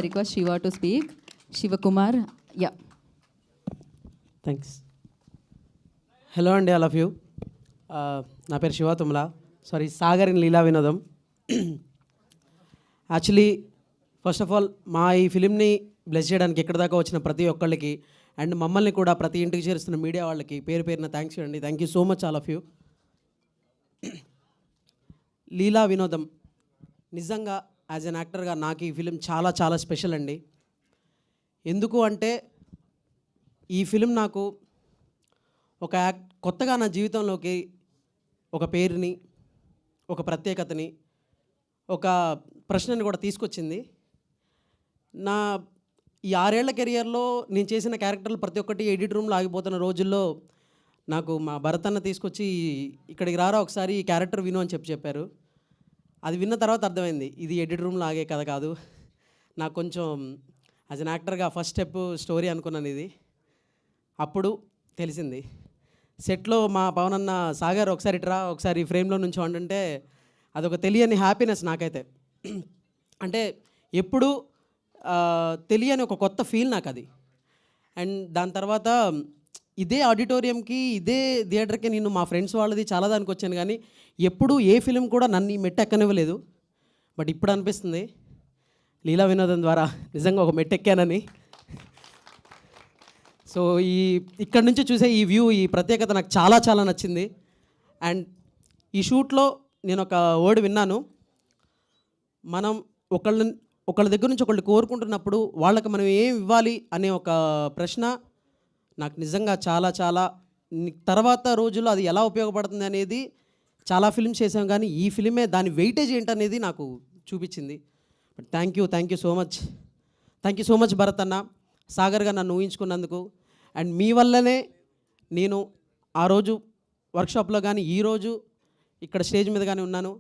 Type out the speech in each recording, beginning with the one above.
I request Shiva to speak. Shiva Kumar, yeah. Thanks. Hello అండి all of you. నా పేరు Shiva తుమ్ల, sorry Sagar in లీలా వినోదం. Actually first of all మా ఈ ఫిలింని bless చేయడానికి ఎక్కడి దాకా వచ్చిన ప్రతి ఒక్కళ్ళకి అండ్ మమ్మల్ని కూడా ప్రతి ఇంటికి చేరుస్తున్న మీడియా వాళ్ళకి పేరు పేరున థ్యాంక్స్ అండి. Thank you so much all of you. Leela Vinodam నిజంగా యాజ్ అన్ యాక్టర్గా నాకు ఈ ఫిలిం చాలా చాలా స్పెషల్ అండి. ఎందుకు అంటే ఈ ఫిలిం నాకు ఒక కొత్తగా నా జీవితంలోకి ఒక పేరుని, ఒక ప్రత్యేకతని, ఒక ప్రశ్నని కూడా తీసుకొచ్చింది. నా ఈ 6 ఏళ్ల కెరియర్లో నేను చేసిన క్యారెక్టర్లు ప్రతి ఒక్కటి ఎడిట్ రూమ్లో ఆగిపోతున్న రోజుల్లో నాకు మా భరత్ అన్న తీసుకొచ్చి ఇక్కడికి రారా ఒకసారి ఈ క్యారెక్టర్ విను అని చెప్పారు. అది విన్న తర్వాత అర్థమైంది ఇది ఎడిట్ రూమ్లో ఆగే కథ కాదు. నాకు కొంచెం యాజ్ అన్ యాక్టర్గా ఫస్ట్ స్టెప్ స్టోరీ అనుకున్నాను ఇది. అప్పుడు తెలిసింది సెట్లో మా పవన్ అన్న సాగర్ ఒకసారి ఇట్రా ఒకసారి ఫ్రేమ్లో నుంచి అంటే అదొక తెలియని హ్యాపీనెస్ నాకైతే. అంటే ఎప్పుడు తెలియని ఒక కొత్త ఫీల్ నాకు అది. అండ్ దాని తర్వాత ఇదే ఆడిటోరియంకి ఇదే థియేటర్కి నేను మా ఫ్రెండ్స్ వాళ్ళది చాలా దానికి వచ్చాను, కానీ ఎప్పుడు ఏ ఫిలిం కూడా నన్ను ఈ మెట్టు ఎక్కనివ్వలేదు. బట్ ఇప్పుడు అనిపిస్తుంది లీలా వినోదం ద్వారా నిజంగా ఒక మెట్టు ఎక్కానని. సో ఇక్కడ నుంచి చూసే ఈ వ్యూ, ఈ ప్రత్యేకత నాకు చాలా చాలా నచ్చింది. అండ్ ఈ షూట్లో నేను ఒక వర్డ్ విన్నాను, మనం ఒకళ్ళ దగ్గర నుంచి ఒకళ్ళు కోరుకుంటున్నప్పుడు వాళ్ళకి మనం ఏం ఇవ్వాలి అనే ఒక ప్రశ్న నాకు నిజంగా చాలా చాలా తర్వాత రోజుల్లో అది ఎలా ఉపయోగపడుతుంది అనేది చాలా ఫిల్మ్స్ చేసాం, కానీ ఈ ఫిలిమే దాని వెయిటేజ్ ఏంటనేది నాకు చూపించింది. But thank you so much. Thank you so much Bharat అన్న, సాగర్గా నన్ను ఊహించుకున్నందుకు. అండ్ మీ వల్లనే నేను ఆ రోజు వర్క్షాప్లో కానీ ఈరోజు ఇక్కడ స్టేజ్ మీద కానీ ఉన్నాను.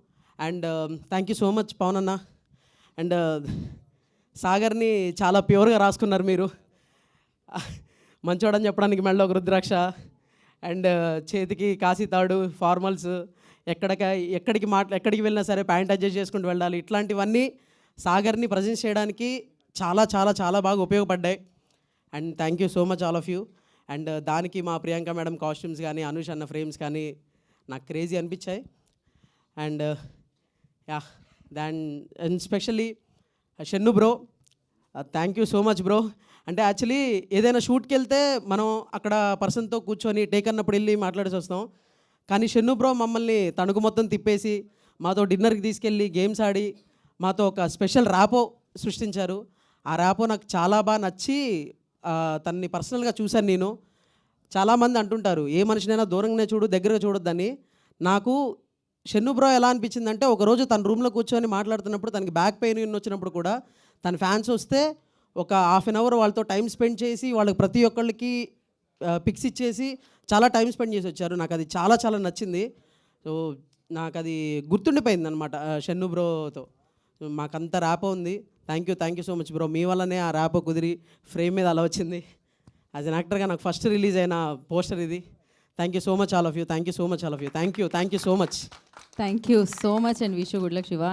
And thank you so much Pavan అన్న. అండ్ సాగర్ని చాలా ప్యూర్గా రాసుకున్నారు మీరు. మంచోడని చెప్పడానికి మెడలో ఒక రుద్రాక్ష అండ్ చేతికి కాశీ తాడు, ఫార్మల్స్, ఎక్కడికి వెళ్ళినా సరే ప్యాంట్ అడ్జస్ట్ చేసుకుంటూ వెళ్ళాలి. ఇట్లాంటివన్నీ సాగర్ని ప్రజెంట్ చేయడానికి చాలా చాలా చాలా బాగా ఉపయోగపడ్డాయి. And thank you so much all of you. And దానికి మా ప్రియాంక మేడం కాస్ట్యూమ్స్ కానీ, అనుష్ అన్న ఫ్రేమ్స్ కానీ నాకు క్రేజీ అనిపించాయి. And and specially Shannu bro, thank you so much bro. అంటే యాక్చువల్లీ ఏదైనా షూట్కి వెళ్తే మనం అక్కడ పర్సన్తో కూర్చొని టేక్ అన్నప్పుడు వెళ్ళి మాట్లాడేసి వస్తాం, కానీ షన్ను బ్రో మమ్మల్ని తణుకు మొత్తం తిప్పేసి మాతో డిన్నర్కి తీసుకెళ్ళి గేమ్స్ ఆడి మాతో ఒక స్పెషల్ ర్యాపో సృష్టించారు. ఆ ర్యాపో నాకు చాలా బాగా నచ్చి తనని పర్సనల్గా చూశాను నేను. చాలామంది అంటుంటారు ఏ మనిషినైనా దూరంగానే చూడు, దగ్గరగా చూడొద్దని. నాకు షన్ను బ్రో ఎలా అనిపించిందంటే, ఒకరోజు తన రూమ్లో కూర్చొని మాట్లాడుతున్నప్పుడు తనకి బ్యాక్ పెయిన్ వచ్చినప్పుడు కూడా తన ఫ్యాన్స్ వస్తే ఒక ½ అన్ అవర్ వాళ్ళతో టైం స్పెండ్ చేసి వాళ్ళకి ప్రతి ఒక్కళ్ళకి పిక్స్ ఇచ్చేసి చాలా టైం స్పెండ్ చేసి వచ్చారు. నాకు అది చాలా చాలా నచ్చింది. సో నాకు అది గుర్తుండిపోయింది అనమాట షన్ను బ్రోతో. మాకంత ర్యాపో ఉంది. Thank you so much bro. మీ వల్లనే ఆ ర్యాపో కుదిరి ఫ్రేమ్ మీద అలా వచ్చింది. యాజ్ అన్ యాక్టర్గా నాకు ఫస్ట్ రిలీజ్ అయిన పోస్టర్ ఇది. Thank you so much all of you. Thank you so much all of you. Thank you so much. Thank you so much and wish you good luck, Shiva.